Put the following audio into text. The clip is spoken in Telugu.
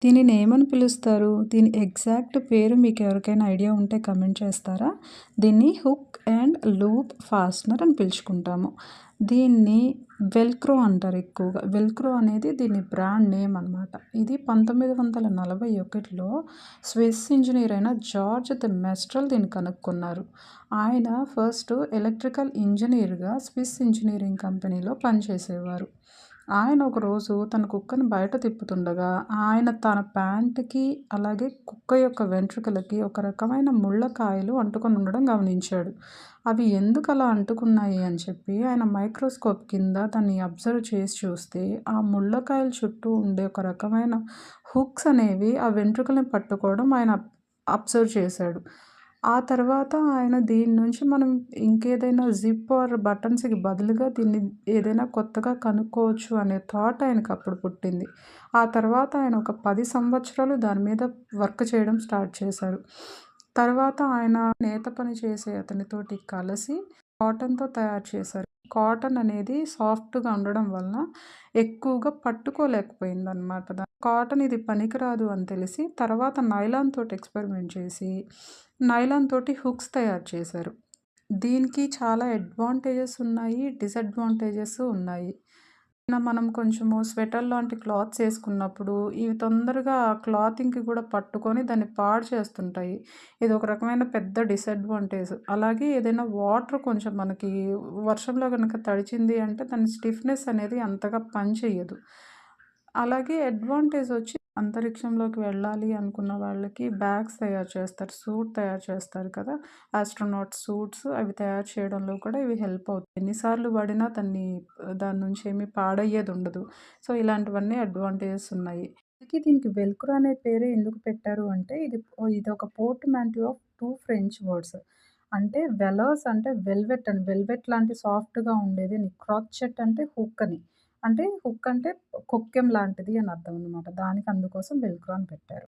దీనిని ఏమని పిలుస్తారు? దీని ఎగ్జాక్ట్ పేరు మీకెవరికైనా ఐడియా ఉంటే కామెంట్ చేస్తారా? దీన్ని హుక్ అండ్ లూప్ ఫాస్ట్‌నర్ అని పిలుచుకుంటాము. దీన్ని వెల్క్రో అంటారు ఎక్కువగా. వెల్క్రో అనేది దీని బ్రాండ్ నేమ్ అనమాట. ఇది 1941లో స్విస్ ఇంజినీర్ అయిన జార్జ్ ద మెస్ట్రల్ దీన్ని కనుక్కున్నారు. ఆయన ఫస్ట్ ఎలక్ట్రికల్ ఇంజినీర్‌గా స్విస్ ఇంజినీరింగ్ కంపెనీలో పనిచేసేవారు. ఆయన ఒకరోజు తన కుక్కని బయట తిప్పుతుండగా, ఆయన తన ప్యాంట్‌కి, అలాగే కుక్క యొక్క వెంట్రుకలకి ఒక రకమైన ముళ్ళకాయలు అంటుకొని ఉండడం గమనించాడు. అవి ఎందుకలా అంటుకున్నాయి అని చెప్పి ఆయన మైక్రోస్కోప్ కింద దాన్ని అబ్జర్వ్ చేసి చూస్తే, ఆ ముళ్ళకాయల చుట్టూ ఉండే ఒక రకమైన హుక్స్ అనేవి ఆ వెంట్రుకలని పట్టుకోవడం ఆయన అబ్జర్వ్ చేశాడు. ఆ తర్వాత ఆయన దీని నుంచి మనం ఇంకేదైనా జిప్ ఆర్ బటన్స్‌కి బదులుగా దీన్ని ఏదైనా కొత్తగా కనుక్కోవచ్చు అనే థాట్ ఆయనకప్పుడు పుట్టింది. ఆ తర్వాత ఆయన ఒక 10 సంవత్సరాలు దాని మీద వర్క్ చేయడం స్టార్ట్ చేశారు. తర్వాత ఆయన నేత పని చేసే అతనితోటి కలిసి కాటన్‌తో తయారు చేశారు. కాటన్ అనేది సాఫ్ట్‌గా ఉండడం వలన ఎక్కువగా పట్టుకోలేకపోయిందనమాట. కాటన్ ఇది పనికిరాదు అని తెలిసి తర్వాత నైలాన్ తోటి ఎక్స్‌పెరిమెంట్ చేసి, నైలాన్ తోటి హుక్స్ తయారు చేశారు. దీనికి చాలా అడ్వాంటేజెస్ ఉన్నాయి. డిసడ్వాంటేజెస్ ఉన్నాయి. మనం కొంచెము స్వెటర్ లాంటి క్లాత్స్ ఏసుకున్నప్పుడు ఇవి తొందరగా క్లాతింగ్‌కి కూడా పట్టుకొని దాన్ని పాడు చేస్తుంటాయి. ఇది ఒక రకమైన పెద్ద డిసడ్వాంటేజ్. అలాగే ఏదైనా వాటర్ కొంచెం మనకి వర్షంలో గనక తడిచింది అంటే దాని స్టిఫ్‌నెస్ అనేది అంతగా పనిచేయదు. అలాగే అడ్వాంటేజ్ వచ్చి అంతరిక్షంలోకి వెళ్ళాలి అనుకున్న వాళ్ళకి బ్యాగ్స్ తయారు చేస్తారు. సూట్ తయారు చేస్తారు కదా! ఆస్ట్రోనాట్ సూట్స్ అవి తయారు చేయడంలో కూడా ఇవి హెల్ప్ అవుతాయి. ఎన్ని సార్లు వాడినా దాని నుంచి ఏమి పాడయ్యేదుండదు. సో, ఇలాంటివన్నీ అడ్వాంటేజెస్ ఉన్నాయి. అందుకే దీనికి వెల్క్రో అనే పేరే ఎందుకు పెట్టారు అంటే ఇదొక పోర్ట్‌మాంటో ఆఫ్ 2 ఫ్రెంచ్ వర్డ్స్. అంటే వెలర్స్ అంటే వెల్వెట్ అని. వెల్వెట్ లాంటి సాఫ్ట్‌గా ఉండేది అని. క్రాచెట్ అంటే హుక్ అని. అంటే హుక్ అంటే కొక్కెం లాంటిది అని అర్థం అనమాట. దానికి అందుకోసం వెల్క్రో అని పెట్టారు.